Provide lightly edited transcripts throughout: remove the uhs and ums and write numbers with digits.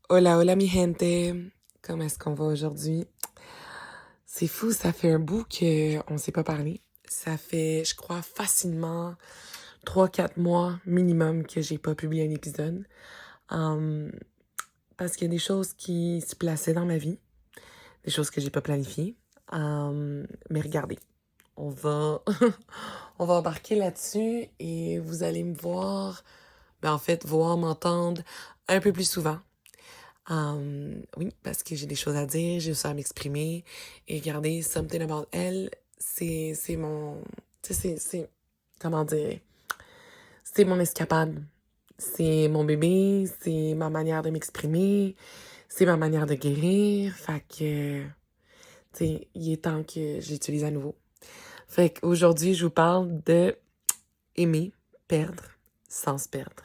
Hola, hola mi gente! Comment est-ce qu'on va aujourd'hui? C'est fou, ça fait un bout qu'on s'est pas parlé. Ça fait, je crois, facilement 3-4 mois minimum que j'ai pas publié un épisode. Hum, Parce qu'il y a des choses qui se plaçaient dans ma vie, des choses que j'ai pas planifiées. Mais regardez, on va, on va embarquer là-dessus et vous allez me voir, en fait, voir, m'entendre un peu plus souvent. Oui, parce que j'ai des choses à dire, j'ai aussi à m'exprimer. Et regardez, Something About Elle, c'est mon... Tu sais, comment dire? C'est mon escapade. C'est mon bébé, c'est ma manière de m'exprimer, c'est ma manière de guérir. Fait que, tu sais, il est temps que je l'utilise à nouveau. Fait qu'aujourd'hui, je vous parle de aimer, perdre, sans se perdre.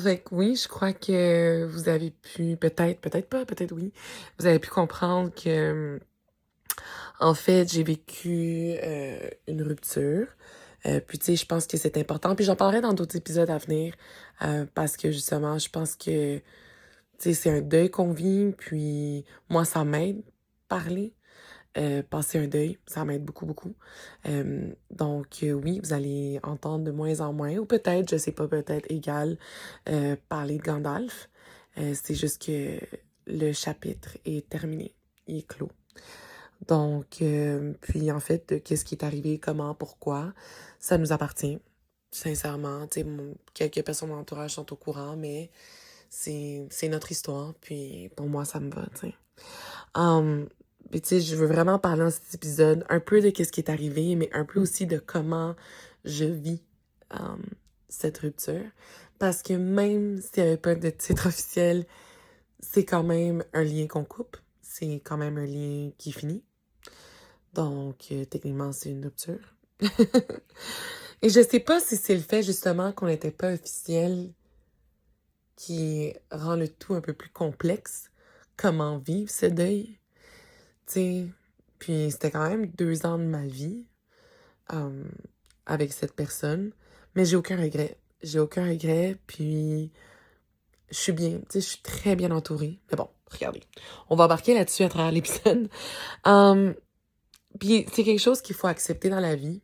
Fait que oui, je crois que vous avez pu, peut-être pas, peut-être oui, vous avez pu comprendre que, en fait, j'ai vécu une rupture. Puis tu sais, je pense que c'est important. Puis j'en parlerai dans d'autres épisodes à venir parce que justement, je pense que, tu sais, c'est un deuil qu'on vit. Puis moi, ça m'aide parler. Passer un deuil, ça m'aide beaucoup, beaucoup. Donc, oui, vous allez entendre de moins en moins, ou peut-être, je sais pas, peut-être égal, parler de Gandalf. C'est juste que le chapitre est terminé, il est clos. Donc, puis en fait, de qu'est-ce qui est arrivé, comment, pourquoi, ça nous appartient. Sincèrement, tu sais, quelques personnes de mon entourage sont au courant, mais c'est notre histoire, puis pour moi, ça me va, tu sais. Puis tu sais, je veux vraiment parler dans cet épisode un peu de qu'est-ce qui est arrivé, mais un peu aussi de comment je vis um, cette rupture. Parce que même s'il n'y avait pas de titre officiel, c'est quand même un lien qu'on coupe. C'est quand même un lien qui finit. Donc, techniquement, c'est une rupture. Et je sais pas si c'est le fait, justement, qu'on n'était pas officiel qui rend le tout un peu plus complexe. Comment vivre ce deuil? Tu sais, puis c'était quand même 2 ans de ma vie euh, avec cette personne. Mais j'ai aucun regret. J'ai aucun regret, puis je suis bien. Tu sais, je suis très bien entourée. Mais bon, regardez. On va embarquer là-dessus à travers l'épisode. Euh, Puis c'est quelque chose qu'il faut accepter dans la vie.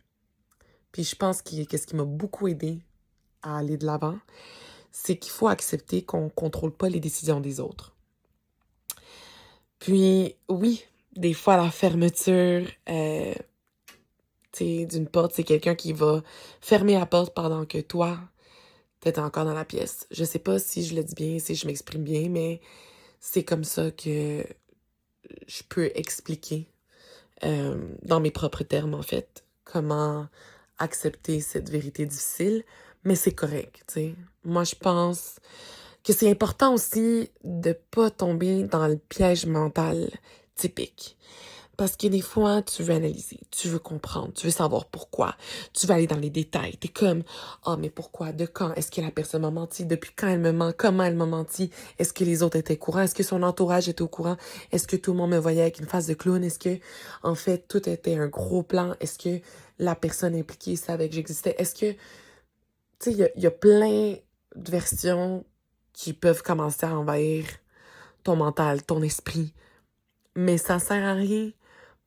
Puis je pense que ce qui m'a beaucoup aidé à aller de l'avant, c'est qu'il faut accepter qu'on contrôle pas les décisions des autres. Puis oui, des fois la fermeture d'une porte, c'est quelqu'un qui va fermer la porte pendant que toi, t'es encore dans la pièce. Je sais pas si je le dis bien, si je m'exprime bien, mais c'est comme ça que je peux expliquer, dans mes propres termes, en fait, comment accepter cette vérité difficile, mais c'est correct, tu sais. Moi, je pense que c'est important aussi de pas tomber dans le piège mental typique. Parce que des fois, tu veux analyser, tu veux comprendre, tu veux savoir pourquoi. Tu vas aller dans les détails. T'es comme, ah, mais pourquoi, de quand? Est-ce que la personne m'a menti? Depuis quand elle me ment? Comment elle m'a menti? Est-ce que les autres étaient au courant? Est-ce que son entourage était au courant? Est-ce que tout le monde me voyait avec une face de clown? Est-ce que, en fait, tout était un gros plan? Est-ce que la personne impliquée savait que j'existais? Est-ce que, tu sais, il y a plein de versions qui peuvent commencer à envahir ton mental, ton esprit. Mais ça sert à rien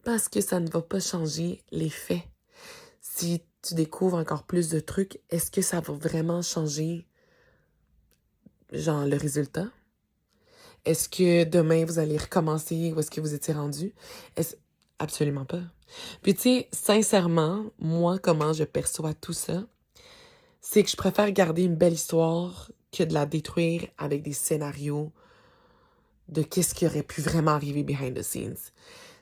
parce que ça ne va pas changer les faits. Si tu découvres encore plus de trucs, est-ce que ça va vraiment changer, genre, le résultat? Est-ce que demain, vous allez recommencer où est-ce que vous étiez rendu? Est-ce... Absolument pas. Puis tu sais, sincèrement, moi, comment je perçois tout ça, c'est que je préfère garder une belle histoire que de la détruire avec des scénarios de qu'est-ce qui aurait pu vraiment arriver behind the scenes.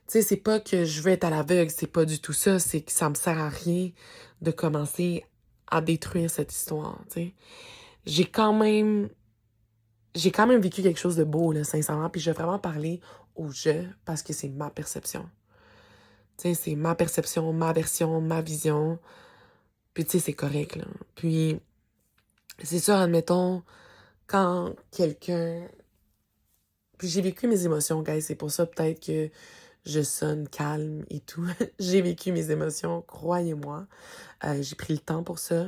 Tu sais, c'est pas que je veux être à l'aveugle, c'est pas du tout ça, c'est que ça me sert à rien de commencer à détruire cette histoire, tu sais. J'ai quand même, j'ai quand même vécu quelque chose de beau, là, sincèrement, puis je vais vraiment parler au jeu parce que c'est ma perception. Tu sais, c'est ma perception, ma version, ma vision, puis tu sais, c'est correct, là. Puis, c'est sûr, admettons, quand quelqu'un... Puis j'ai vécu mes émotions, guys, c'est pour ça peut-être que je sonne calme et tout. J'ai vécu mes émotions, croyez-moi. J'ai pris le temps pour ça.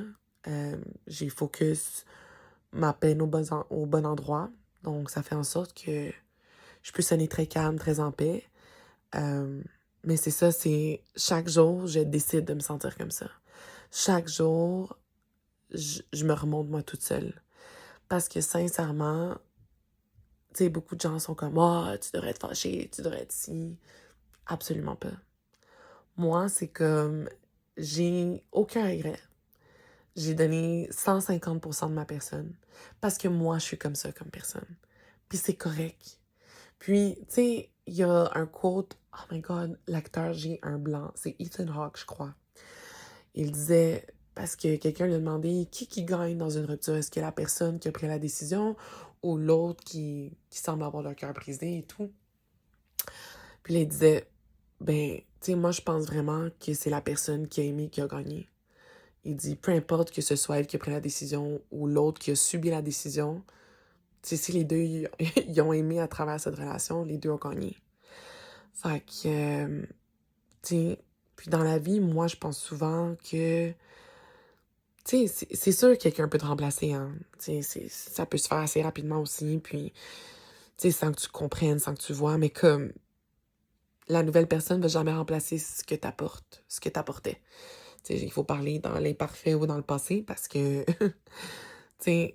J'ai focus ma peine au bon endroit. Donc, ça fait en sorte que je peux sonner très calme, très en paix. Mais c'est ça, c'est chaque jour, je décide de me sentir comme ça. Chaque jour, je me remonte moi toute seule. Parce que sincèrement, tu sais, beaucoup de gens sont comme « tu devrais être fâché, tu devrais être ci. » Absolument pas. Moi, c'est comme, j'ai aucun regret. J'ai donné 150% de ma personne. Parce que moi, je suis comme ça comme personne. Puis c'est correct. Puis, tu sais, il y a un quote, oh my god, l'acteur, j'ai un blanc. C'est Ethan Hawke, je crois. Il disait, parce que quelqu'un lui a demandé qui gagne dans une rupture. Est-ce que la personne qui a pris la décision ou l'autre qui semble avoir le cœur brisé et tout? Puis là, il disait, ben, tu sais, moi, je pense vraiment que c'est la personne qui a aimé qui a gagné. Il dit, peu importe que ce soit elle qui a pris la décision ou l'autre qui a subi la décision, tu sais, si les deux, ils ont aimé à travers cette relation, les deux ont gagné. Fait que, tu sais, puis dans la vie, moi, je pense souvent que, tu sais, c'est sûr que quelqu'un peut te remplacer, hein. Tu sais, ça peut se faire assez rapidement aussi, puis, tu sais, sans que tu comprennes, sans que tu vois, mais comme, la nouvelle personne ne va jamais remplacer ce que t'apportes, ce que t'apportais. Tu sais, il faut parler dans l'imparfait ou dans le passé parce que, tu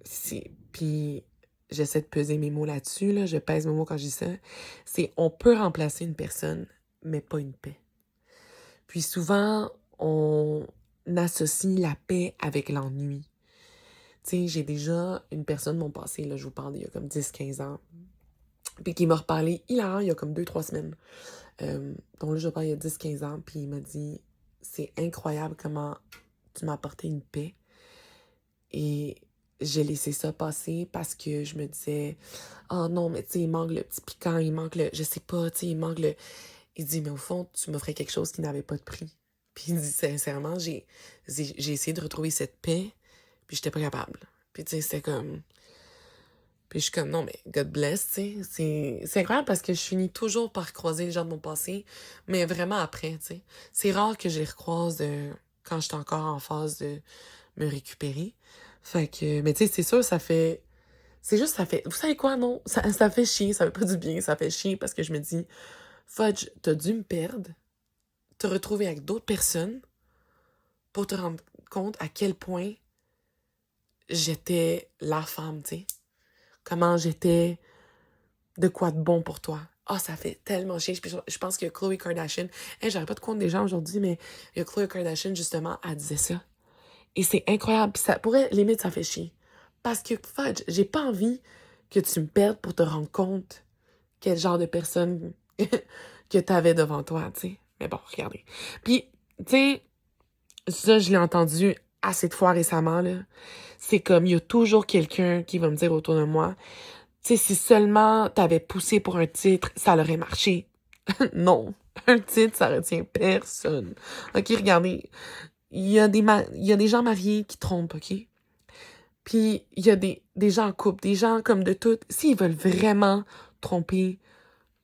sais, puis j'essaie de peser mes mots là-dessus, là, je pèse mes mots quand je dis ça. C'est on peut remplacer une personne, mais pas une paix. Puis souvent, on associe la paix avec l'ennui. Tu sais, j'ai déjà une personne de mon passé, là, je vous parle il y a comme 10-15 ans, puis qui m'a reparlé hilarant il y a comme 2-3 semaines. Donc là, je parle il y a 10-15 ans, puis il m'a dit « C'est incroyable comment tu m'as apporté une paix. » Et j'ai laissé ça passer parce que je me disais « Oh non, mais tu sais, il manque le petit piquant, il manque le... Je sais pas, tu sais, il manque le... » Il dit « Mais au fond, tu m'offrais quelque chose qui n'avait pas de prix. » Puis il dit « Sincèrement, j'ai essayé de retrouver cette paix, puis j'étais pas capable. » Puis tu sais, c'était comme... Puis je suis comme, non, mais God bless, tu sais. C'est incroyable parce que je finis toujours par croiser les gens de mon passé, mais vraiment après, tu sais. C'est rare que je les recroise quand j'étais encore en phase de me récupérer. Fait que, mais tu sais, c'est sûr, ça fait... C'est juste, ça fait... Vous savez quoi, non? Ça fait chier, ça fait pas du bien, ça fait chier parce que je me dis, Fudge, t'as dû me perdre, te retrouver avec d'autres personnes pour te rendre compte à quel point j'étais la femme, tu sais. Comment j'étais de quoi de bon pour toi. Ah, ça fait tellement chier. Je pense que Khloé Kardashian, j'aurais pas de compte des gens aujourd'hui, mais il y a Khloé Kardashian, justement, elle disait ça. Et c'est incroyable. Puis ça pourrait, limite, ça fait chier. Parce que, fudge, j'ai pas envie que tu me perdes pour te rendre compte quel genre de personne que t'avais devant toi, tu sais. Mais bon, regardez. Puis, tu sais, ça, je l'ai entendu assez de fois récemment, là. C'est comme, il y a toujours quelqu'un qui va me dire autour de moi, tu sais, si seulement t'avais poussé pour un titre, ça aurait marché. Non, un titre, ça retient personne. OK, regardez, il y a des gens mariés qui trompent, OK? Puis il y a des gens en couple, des gens comme de tout. S'ils veulent vraiment tromper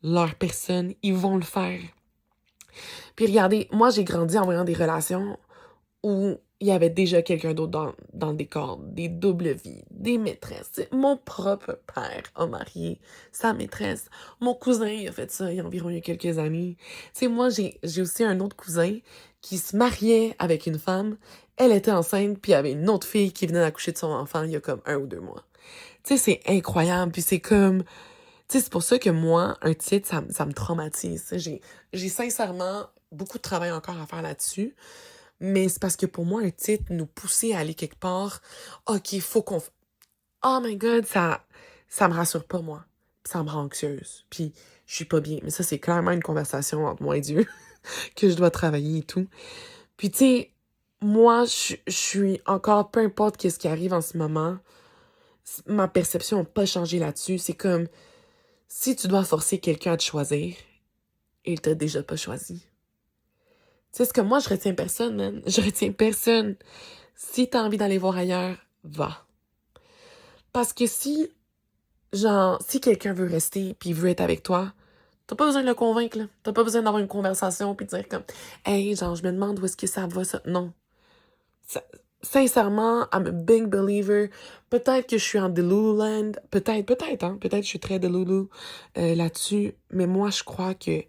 leur personne, ils vont le faire. Puis regardez, moi, j'ai grandi en voyant des relations où il y avait déjà quelqu'un d'autre dans le décor, des doubles vies, des maîtresses. T'sais, mon propre père a marié sa maîtresse. Mon cousin, il a fait ça il y a environ il y a quelques années. Tu sais, moi, j'ai aussi un autre cousin qui se mariait avec une femme. Elle était enceinte, puis il y avait une autre fille qui venait d'accoucher de son enfant il y a comme 1 ou 2 mois. Tu sais, c'est incroyable, puis c'est comme... Tu sais, c'est pour ça que moi, un titre, ça me traumatise. J'ai sincèrement beaucoup de travail encore à faire là-dessus. Mais c'est parce que pour moi, un titre nous poussait à aller quelque part. OK, faut qu'on... Oh my God, ça me rassure pas, moi. Puis ça me rend anxieuse. Puis je suis pas bien. Mais ça, c'est clairement une conversation entre moi et Dieu que je dois travailler et tout. Puis tu sais, moi, je suis encore, peu importe qu'est-ce qui arrive en ce moment, ma perception n'a pas changé là-dessus. C'est comme, si tu dois forcer quelqu'un à te choisir, il t'a déjà pas choisi. Tu sais, ce que moi, je retiens personne, man. Je retiens personne. Si t'as envie d'aller voir ailleurs, va. Parce que si quelqu'un veut rester puis veut être avec toi, t'as pas besoin de le convaincre, là. T'as pas besoin d'avoir une conversation puis de dire comme, hey, genre, je me demande où est-ce que ça va, ça. Non. Ça, sincèrement, I'm a big believer. Peut-être que je suis en Delululand. Peut-être, hein. Peut-être que je suis très Delulu là-dessus. Mais moi, je crois que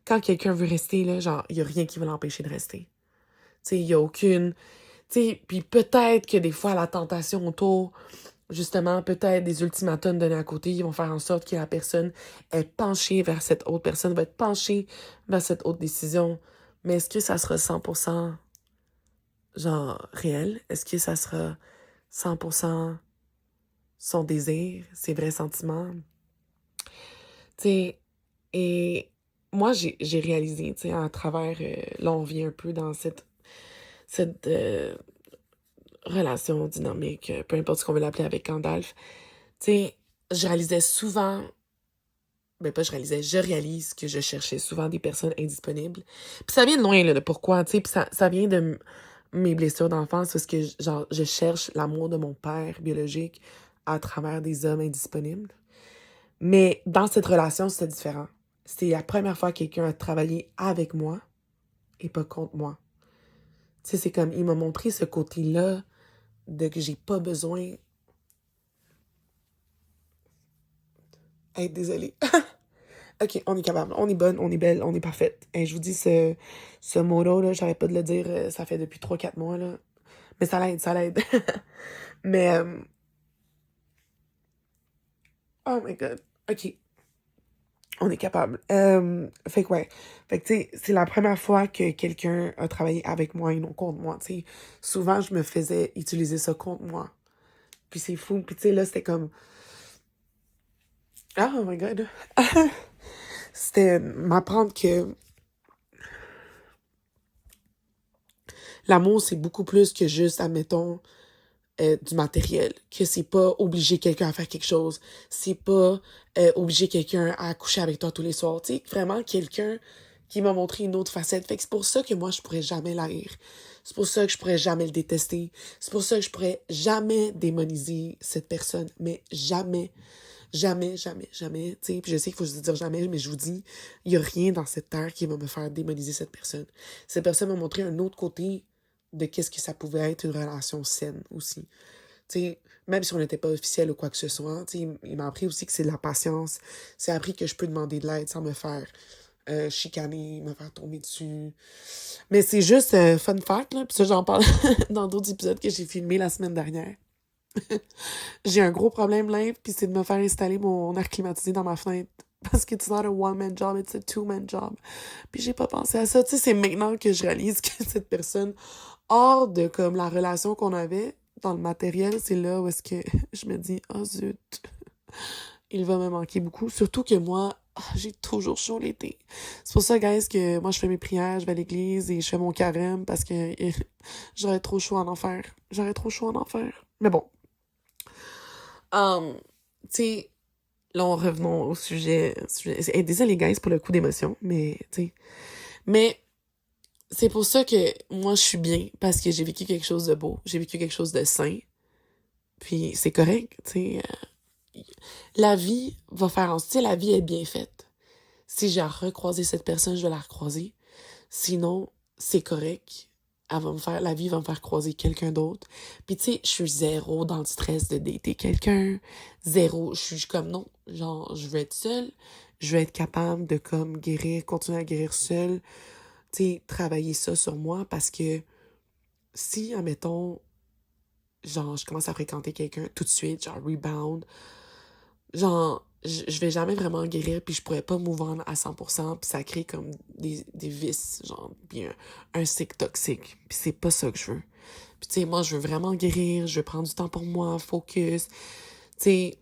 quand quelqu'un veut rester, là, genre, il y a rien qui va l'empêcher de rester. Tu sais, il y a aucune... Tu sais, puis peut-être que des fois, la tentation autour, justement, peut-être des ultimatums donnés à côté, ils vont faire en sorte que la personne est penchée vers cette autre personne, va être penchée vers cette autre décision. Mais est-ce que ça sera 100% genre réel? Est-ce que ça sera 100% son désir, ses vrais sentiments? Tu sais, et moi, j'ai réalisé, tu sais, à travers, là, on vient un peu dans cette relation dynamique, peu importe ce qu'on veut l'appeler avec Gandalf. Tu sais, je réalisais souvent, ben pas je réalisais, je réalise que je cherchais souvent des personnes indisponibles. Puis ça vient de loin, là, de pourquoi, tu sais, puis ça vient de mes blessures d'enfance, parce que, genre, je cherche l'amour de mon père biologique à travers des hommes indisponibles. Mais dans cette relation, c'était différent. C'était la première fois que quelqu'un a travaillé avec moi et pas contre moi. Tu sais, c'est comme, il m'a montré ce côté-là de que j'ai pas besoin... Hey, désolée. OK, on est capable, on est bonne, on est belle, on est parfaite. Et je vous dis, ce mot-là, là, j'arrête pas de le dire, ça fait depuis 3 4 mois, là. Mais ça l'aide, ça l'aide. Mais, oh my God. OK, on est capable. Fait que ouais. Fait que, tu sais, c'est la première fois que quelqu'un a travaillé avec moi et non contre moi, tu sais. Souvent, je me faisais utiliser ça contre moi. Puis c'est fou. Puis tu sais, là, c'était comme... Oh my God. C'était m'apprendre que l'amour, c'est beaucoup plus que juste, admettons, du matériel. Que c'est pas obliger quelqu'un à faire quelque chose. C'est pas obliger quelqu'un à coucher avec toi tous les soirs. Tu sais, vraiment quelqu'un qui m'a montré une autre facette. Fait que c'est pour ça que moi, je pourrais jamais l'haïr. C'est pour ça que je pourrais jamais le détester. C'est pour ça que je pourrais jamais démoniser cette personne. Mais jamais, jamais, jamais, jamais. Tu sais, puis je sais qu'il faut se dire jamais, mais je vous dis, il y a rien dans cette terre qui va me faire démoniser cette personne. Cette personne m'a montré un autre côté de qu'est-ce que ça pouvait être une relation saine aussi. Tu sais, même si on n'était pas officiel ou quoi que ce soit, tu sais, il m'a appris aussi que c'est de la patience. C'est appris que je peux demander de l'aide sans me faire chicaner, me faire tomber dessus. Mais c'est juste fun fact, là, puis ça, j'en parle dans d'autres épisodes que j'ai filmés la semaine dernière. J'ai un gros problème live, puis c'est de me faire installer mon air climatisé dans ma fenêtre. Parce que it's not a one-man job, it's a two-man job. Puis j'ai pas pensé à ça. Tu sais, c'est maintenant que je réalise que cette personne, hors de comme la relation qu'on avait dans le matériel, c'est là où est-ce que je me dis, oh zut, il va me manquer beaucoup. Surtout que moi, j'ai toujours chaud l'été. C'est pour ça, guys, que moi, je fais mes prières, je vais à l'église et je fais mon carême parce que j'aurais trop chaud en enfer. J'aurais trop chaud en enfer. Mais bon. Tu sais, là, revenons au sujet. Désolé, guys, pour le coup d'émotion, mais, tu sais. Mais c'est pour ça que moi, je suis bien, parce que j'ai vécu quelque chose de beau. J'ai vécu quelque chose de sain. Puis c'est correct, tu sais. La vie va faire en... Tu sais, la vie est bien faite. Si j'ai à recroiser cette personne, je vais la recroiser. Sinon, c'est correct. La vie va me faire croiser quelqu'un d'autre. Puis tu sais, je suis zéro dans le stress de dater quelqu'un. Zéro. Je suis comme non. Genre, je veux être seule. Je veux être capable de comme guérir, continuer à guérir seule. Tu sais, travailler ça sur moi parce que si, admettons, genre, je commence à fréquenter quelqu'un tout de suite, genre rebound, genre, je vais jamais vraiment guérir, puis je pourrais pas move on à 100%, puis ça crée comme des vices, genre, puis un cycle toxique. Puis c'est pas ça que je veux. Puis tu sais, moi, je veux vraiment guérir, je veux prendre du temps pour moi, focus. Tu sais,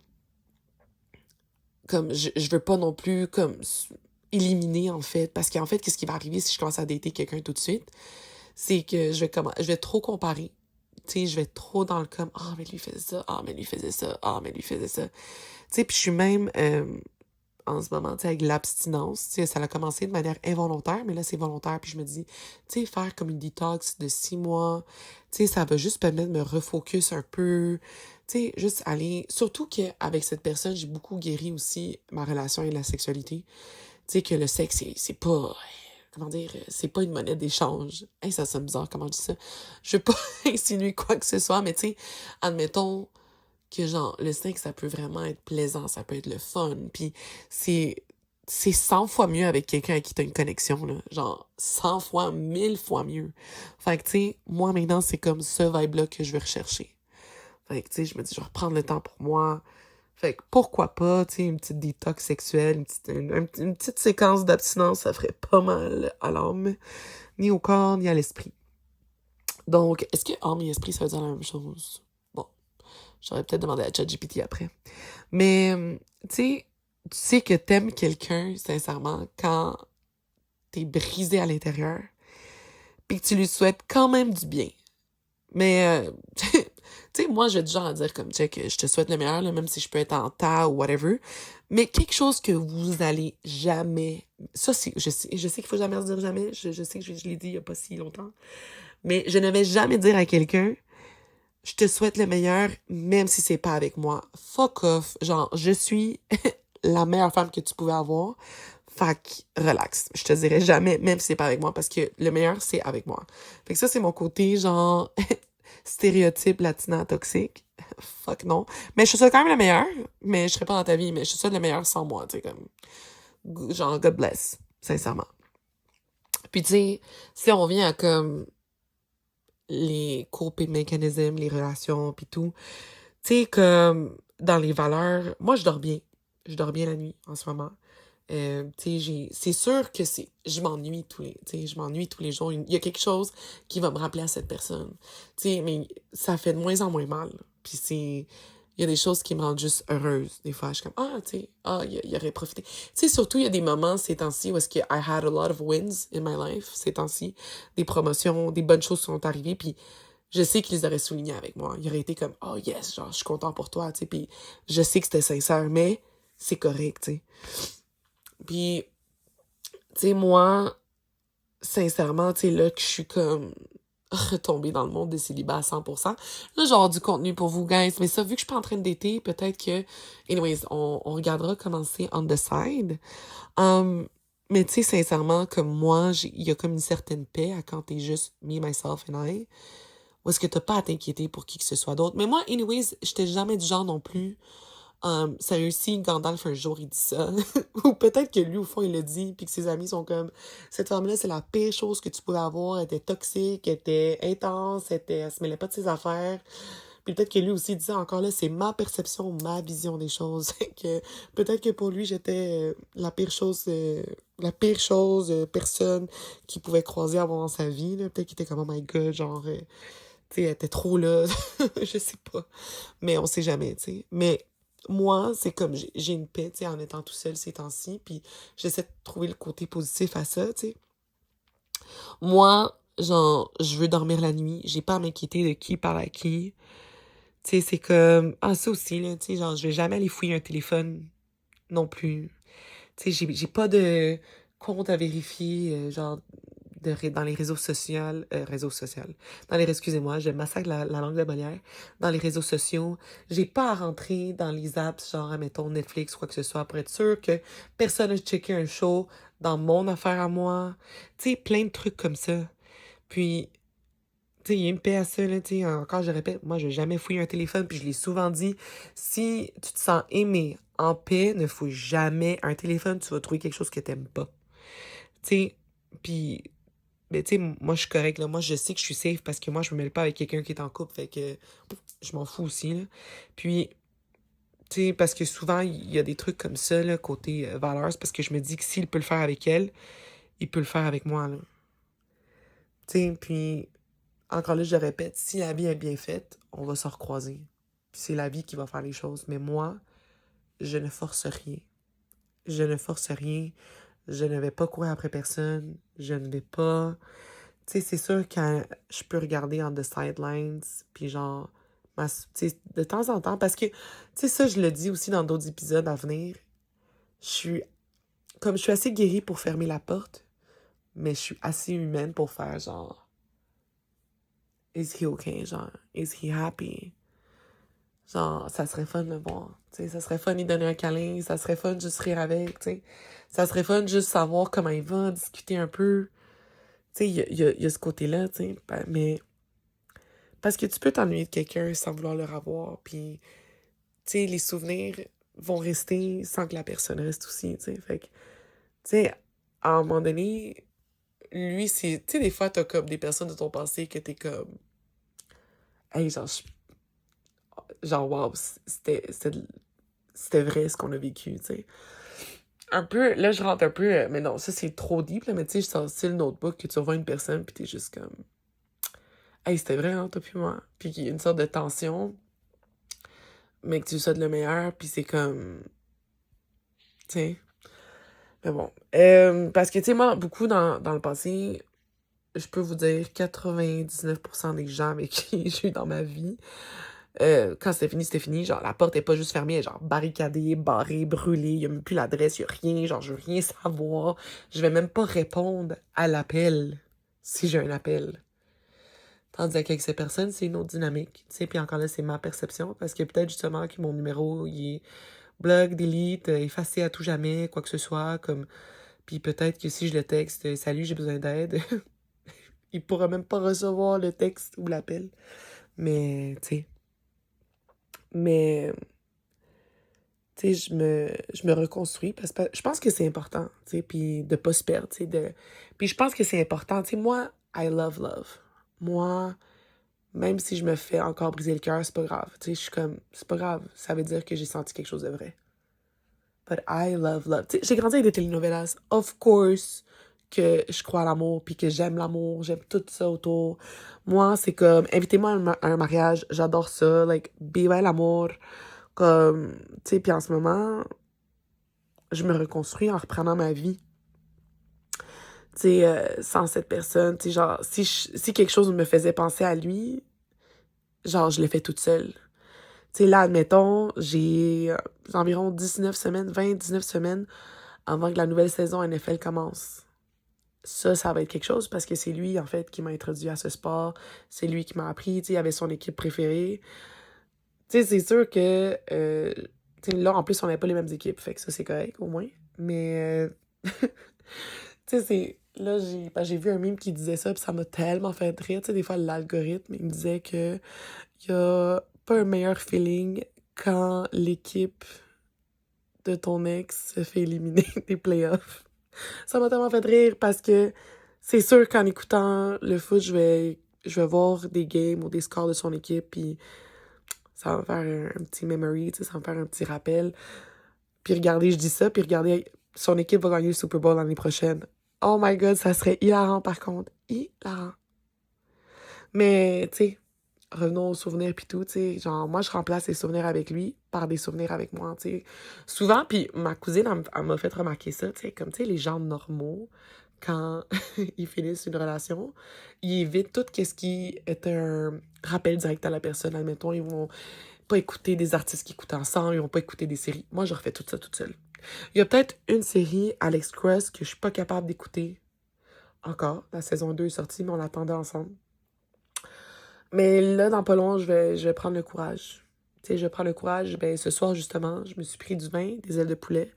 comme, je veux pas non plus, comme, éliminer, en fait, parce qu'en fait, qu'est-ce qui va arriver si je commence à dater quelqu'un tout de suite? C'est que je vais trop comparer. Tu sais, je vais trop dans le comme, ah, mais lui faisait ça, ah, mais lui faisait ça, ah, mais lui faisait ça. Tu sais, puis je suis même en ce moment, tu sais, avec l'abstinence. Tu sais, ça a commencé de manière involontaire, mais là, c'est volontaire. Puis je me dis, tu sais, faire comme une détox de 6 mois, tu sais, ça va juste permettre de me refocus un peu. Tu sais, juste aller... Surtout qu'avec cette personne, j'ai beaucoup guéri aussi ma relation avec la sexualité. Tu sais, que le sexe, c'est pas comment dire, c'est pas une monnaie d'échange. Hey, ça sonne bizarre, comment je dis ça? Je veux pas insinuer quoi que ce soit, mais tu sais, admettons que genre, le sexe, ça peut vraiment être plaisant, ça peut être le fun, puis c'est... C'est 100 fois mieux avec quelqu'un avec qui t'as une connexion, là. Genre, 100 fois, 1000 fois mieux. Fait que, tu sais, moi, maintenant, c'est comme ce vibe-là que je veux rechercher. Fait que, tu sais, je me dis, je vais reprendre le temps pour moi. Fait que, pourquoi pas, tu sais, une petite détox sexuelle, une petite séquence d'abstinence, ça ferait pas mal à l'âme, ni au corps, ni à l'esprit. Donc, est-ce que âme et esprit, ça veut dire la même chose? Bon, j'aurais peut-être demandé à ChatGPT après. Mais, tu sais que t'aimes quelqu'un, sincèrement, quand t'es brisé à l'intérieur, puis que tu lui souhaites quand même du bien. Mais, tu sais, moi, je vais du genre à dire comme, check, je te souhaite le meilleur, là, même si je peux être en tas ou whatever. Mais quelque chose que vous allez jamais... Ça, c'est, je sais qu'il faut jamais se dire jamais. Je sais que je l'ai dit il y a pas si longtemps. Mais je ne vais jamais dire à quelqu'un, je te souhaite le meilleur, même si c'est pas avec moi. Fuck off. Genre, je suis la meilleure femme que tu pouvais avoir. Fait que, relax. Je te dirai jamais, même si c'est pas avec moi, parce que le meilleur, c'est avec moi. Fait que ça, c'est mon côté, genre, stéréotype latina toxique. Fuck non. Mais je te souhaite quand même le meilleur, mais je serai pas dans ta vie, mais je te souhaite le meilleur sans moi, tu sais, comme, genre, God bless, sincèrement. Puis, tu sais, si on revient à, comme, les coping mécanismes, les relations, puis tout, tu sais, comme, dans les valeurs, moi, je dors bien. Je dors bien la nuit, en ce moment. Tu sais, c'est sûr que je m'ennuie je m'ennuie tous les jours. Il y a quelque chose qui va me rappeler à cette personne. Tu sais, mais ça fait de moins en moins mal. Puis il y a des choses qui me rendent juste heureuse. Des fois, je suis comme, tu sais, il aurait profité. Tu sais, surtout, il y a des moments ces temps-ci où est-ce que I had a lot of wins in my life, ces temps-ci. Des promotions, des bonnes choses sont arrivées, puis je sais qu'ils auraient souligné avec moi. Ils auraient été comme, oh yes, genre, je suis content pour toi, tu sais, puis je sais que c'était sincère, mais c'est correct, tu sais. Puis, tu sais, moi, sincèrement, tu sais, là, que je suis comme retombée dans le monde des célibats à 100%. Là, genre du contenu pour vous, guys. Mais ça, vu que je suis pas en train de dater, peut-être que... Anyways, on regardera comment c'est on the side. Um, mais tu sais, sincèrement, comme moi, il y a comme une certaine paix à quand t'es juste me, myself and I. Ou est-ce que t'as pas à t'inquiéter pour qui que ce soit d'autre? Mais moi, anyways, j'étais jamais du genre non plus. Sérieux, si Gandalf un jour il dit ça, ou peut-être que lui au fond il le dit, puis que ses amis sont comme cette femme-là c'est la pire chose que tu pouvais avoir, elle était toxique, elle était intense, elle se mêlait pas de ses affaires, puis peut-être que lui aussi dit ça encore là, c'est ma perception, ma vision des choses, que peut-être que pour lui j'étais personne qu'il pouvait croiser avant dans sa vie, là. Peut-être qu'il était comme oh my god, genre tu sais, elle était trop là, je sais pas, mais on sait jamais, tu sais, mais moi, c'est comme j'ai une paix, tu sais, en étant tout seul ces temps-ci, puis j'essaie de trouver le côté positif à ça, tu sais. Moi, genre, je veux dormir la nuit, j'ai pas à m'inquiéter de qui parle à qui. Tu sais, c'est comme... Ah, ça aussi, là, tu sais, genre, je vais jamais aller fouiller un téléphone non plus. Tu sais, j'ai pas de compte à vérifier, genre, dans les réseaux sociaux, excusez-moi, je massacre la langue de Molière, dans les réseaux sociaux, j'ai pas à rentrer dans les apps, genre, admettons, Netflix, quoi que ce soit, pour être sûr que personne n'a checké un show dans mon affaire à moi, tu sais, plein de trucs comme ça. Puis, tu sais, il y a une paix à ça, là, tu sais, encore, je répète, moi, je vais jamais fouiller un téléphone, puis je l'ai souvent dit, si tu te sens aimé, en paix, ne fouille jamais un téléphone, tu vas trouver quelque chose que t'aimes pas. Tu sais, puis, mais tu sais, moi, je suis correcte, là. Moi, je sais que je suis safe parce que moi, je me mêle pas avec quelqu'un qui est en couple, fait que je m'en fous aussi, là. Puis, tu sais, parce que souvent, il y a des trucs comme ça, là, côté valeurs, c'est parce que je me dis que s'il peut le faire avec elle, il peut le faire avec moi, là. Tu sais, puis, encore là, je répète, si la vie est bien faite, on va se recroiser. Puis c'est la vie qui va faire les choses. Mais moi, je ne force rien. Je ne force rien. Je ne vais pas courir après personne. Je ne vais pas... Tu sais, c'est sûr que je peux regarder on the sidelines, puis genre, tu sais, de temps en temps, parce que, tu sais, ça, je le dis aussi dans d'autres épisodes à venir, comme je suis assez guérie pour fermer la porte, mais je suis assez humaine pour faire genre, is he okay, genre, is he happy? Genre, ça serait fun de le voir. Tu sais, ça serait fun de lui donner un câlin. Ça serait fun de juste rire avec, tu sais. Ça serait fun de juste savoir comment il va, discuter un peu. Tu sais, il y a ce côté-là, tu sais. Mais parce que tu peux t'ennuyer de quelqu'un sans vouloir le revoir. Puis, tu sais, les souvenirs vont rester sans que la personne reste aussi, tu sais. Fait que, tu sais, à un moment donné, lui, c'est... Tu sais, des fois, t'as comme des personnes de ton passé que t'es comme... Hey, genre, wow, c'était vrai ce qu'on a vécu, tu sais. Un peu, là, je rentre un peu... mais non, ça, c'est trop deep, là. Mais tu sais, je sens style notebook que tu revois une personne, puis t'es juste comme... Hey, c'était vrai, hein, toi puis moi. Puis qu'il y a une sorte de tension, mais que tu souhaites le meilleur, puis c'est comme... Tu sais... Mais bon. Parce que, tu sais, moi, beaucoup dans le passé, je peux vous dire 99% des gens avec qui j'ai eu dans ma vie, quand c'était fini, c'était fini. Genre, la porte est pas juste fermée, elle est genre barricadée, barrée, brûlée. Il y a même plus l'adresse, il y a rien. Genre, je veux rien savoir. Je vais même pas répondre à l'appel si j'ai un appel. Tandis qu'avec ces personnes, c'est une autre dynamique. Tu sais, puis encore là, c'est ma perception. Parce que peut-être justement que mon numéro, il est bloc, delete, effacé à tout jamais, quoi que ce soit. Comme... Puis peut-être que si je le texte, salut, j'ai besoin d'aide, il pourra même pas recevoir le texte ou l'appel. Mais, tu sais. Mais, tu sais, je me reconstruis parce que je pense que c'est important, tu sais, puis de pas se perdre, tu sais. Puis je pense que c'est important, tu sais, moi, I love love. Moi, même si je me fais encore briser le cœur, c'est pas grave. Tu sais, je suis comme, c'est pas grave. Ça veut dire que j'ai senti quelque chose de vrai. But I love love. Tu sais, j'ai grandi avec des telenovelas. Of course que je crois à l'amour, puis que j'aime l'amour, j'aime tout ça autour. Moi, c'est comme, invitez-moi à un mariage, j'adore ça. Like, viva l'amour. Comme, tu sais, puis en ce moment, je me reconstruis en reprenant ma vie. Tu sais, sans cette personne, tu sais, genre, si quelque chose me faisait penser à lui, genre, je l'ai fait toute seule. Tu sais, là, admettons, j'ai environ 19 semaines, 19 semaines avant que la nouvelle saison NFL commence. Ça va être quelque chose parce que c'est lui, en fait, qui m'a introduit à ce sport. C'est lui qui m'a appris, tu sais, il avait son équipe préférée. Tu sais, c'est sûr que, tu sais, là, en plus, on n'avait pas les mêmes équipes, fait que ça, c'est correct, au moins. Mais, tu sais, c'est... Là, j'ai vu un meme qui disait ça, puis ça m'a tellement fait rire. Tu sais, des fois, l'algorithme, il me disait que y a pas un meilleur feeling quand l'équipe de ton ex se fait éliminer des playoffs. Ça m'a tellement fait rire parce que c'est sûr qu'en écoutant le foot, je vais voir des games ou des scores de son équipe, puis ça va me faire un petit memory, tu sais, ça va me faire un petit rappel. Puis regardez, je dis ça, puis regardez, son équipe va gagner le Super Bowl l'année prochaine. Oh my God, ça serait hilarant par contre. Hilarant. Mais, tu sais, revenons aux souvenirs puis tout, tu sais, genre, moi, je remplace les souvenirs avec lui par des souvenirs avec moi, tu sais. Souvent, puis ma cousine, elle m'a fait remarquer ça, tu sais, comme, tu sais, les gens normaux, quand ils finissent une relation, ils évitent tout ce qui est un rappel direct à la personne. Admettons, ils vont pas écouter des artistes qui écoutent ensemble, ils vont pas écouter des séries. Moi, je refais tout ça toute seule. Il y a peut-être une série, Alex Cross, que je suis pas capable d'écouter encore. La saison 2 est sortie, mais on l'attendait ensemble. Mais là, dans pas long, je vais prendre le courage. Tu sais, je vais prendre le courage. Ben, ce soir, justement, je me suis pris du vin, des ailes de poulet.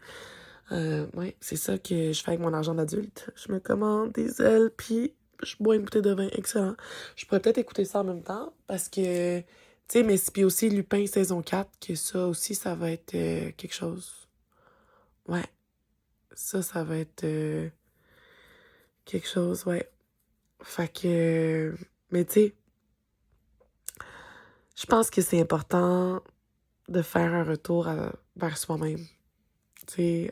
Ouais, c'est ça que je fais avec mon argent d'adulte. Je me commande des ailes, puis je bois une bouteille de vin. Excellent. Je pourrais peut-être écouter ça en même temps, parce que, tu sais, mais puis aussi Lupin saison 4 que ça aussi, ça va être quelque chose. Ouais, ça va être quelque chose, ouais. Fait que, mais tu sais, je pense que c'est important de faire un retour vers soi-même. Tu sais,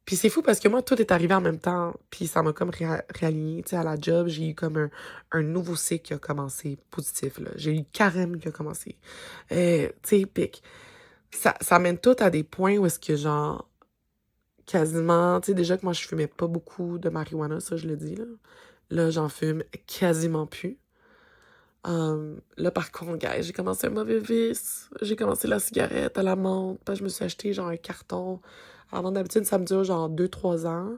puis c'est fou parce que moi, tout est arrivé en même temps, puis ça m'a comme réaligné. Tu sais, à la job, j'ai eu comme un nouveau cycle qui a commencé positif, là. J'ai eu carême qui a commencé. Tu sais, pic. Ça mène tout à des points où est-ce que, genre, quasiment... Tu sais, déjà que moi, je fumais pas beaucoup de marijuana, ça, je le dis, là. Là, j'en fume quasiment plus. Là, par contre, gars, j'ai commencé un mauvais vice. J'ai commencé la cigarette à la menthe. Puis je me suis acheté genre un carton. Avant, d'habitude, ça me dure genre 2-3 ans.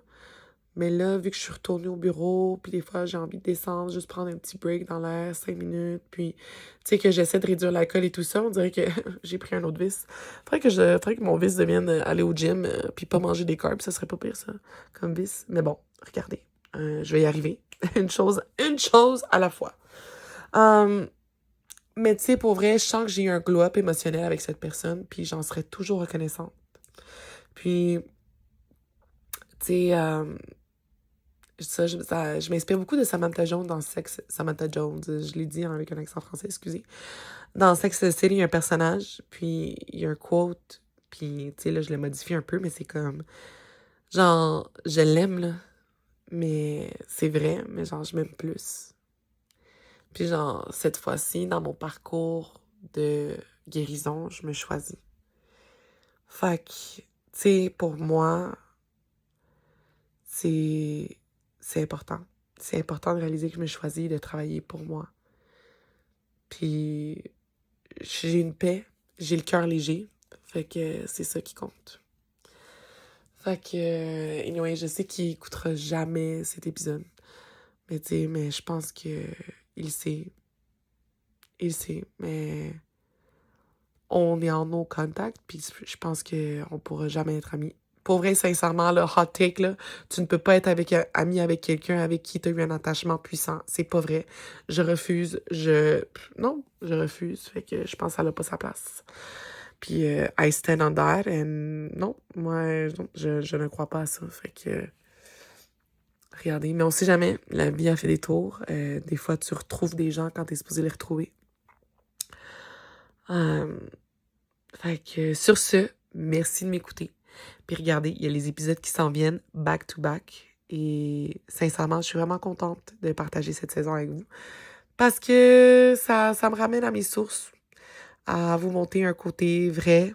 Mais là, vu que je suis retournée au bureau, puis des fois, j'ai envie de descendre, juste prendre un petit break dans l'air, 5 minutes, puis, tu sais, que j'essaie de réduire l'alcool et tout ça, on dirait que j'ai pris un autre vice. Faudrait que mon vice devienne aller au gym, puis pas manger des carbs, ça serait pas pire, ça, comme vice. Mais bon, regardez, je vais y arriver. Une chose à la fois. Hum, mais tu sais, pour vrai, je sens que j'ai eu un glow-up émotionnel avec cette personne, puis j'en serais toujours reconnaissante. Puis, tu sais, je m'inspire beaucoup de Samantha Jones dans Sex... Samantha Jones, je l'ai dit avec un accent français, excusez. Dans Sex and the City, il y a un personnage, puis il y a un quote, puis, tu sais, là, je l'ai modifié un peu, mais c'est comme... Genre, je l'aime, là, mais c'est vrai, mais genre, je m'aime plus. Puis genre, cette fois-ci, dans mon parcours de guérison, je me choisis. Fait que, tu sais, pour moi, c'est c'est important. C'est important de réaliser que je me choisis de travailler pour moi. Puis j'ai une paix, j'ai le cœur léger. Fait que c'est ça qui compte. Fait que, anyway, je sais qu'il écoutera jamais cet épisode. Mais tu sais, mais je pense que il sait. Il sait, mais on est en no contact, puis je pense qu'on pourra jamais être amis. Pour vrai, sincèrement, le hot take, là, tu ne peux pas être ami avec quelqu'un avec qui tu as eu un attachement puissant. C'est pas vrai. Je refuse. Non, je refuse. Fait que je pense que ça n'a pas sa place. Puis, I stand on that, and non, moi, non, je ne crois pas à ça. Fait que, regardez, mais on sait jamais. La vie a fait des tours. Des fois, tu retrouves des gens quand tu es supposé les retrouver. Euh, Fait que sur ce, merci de m'écouter. Puis regardez, il y a les épisodes qui s'en viennent back to back. Et sincèrement, je suis vraiment contente de partager cette saison avec vous. Parce que ça me ramène à mes sources, à vous montrer un côté vrai,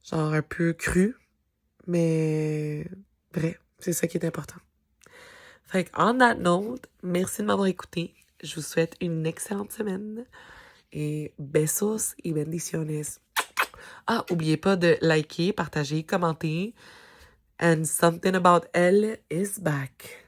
genre un peu cru, mais vrai. C'est ça qui est important. Fait que, on that note, merci de m'avoir écouté. Je vous souhaite une excellente semaine. Et besos y bendiciones. Ah, oubliez pas de liker, partager, commenter. And something about Elle is back.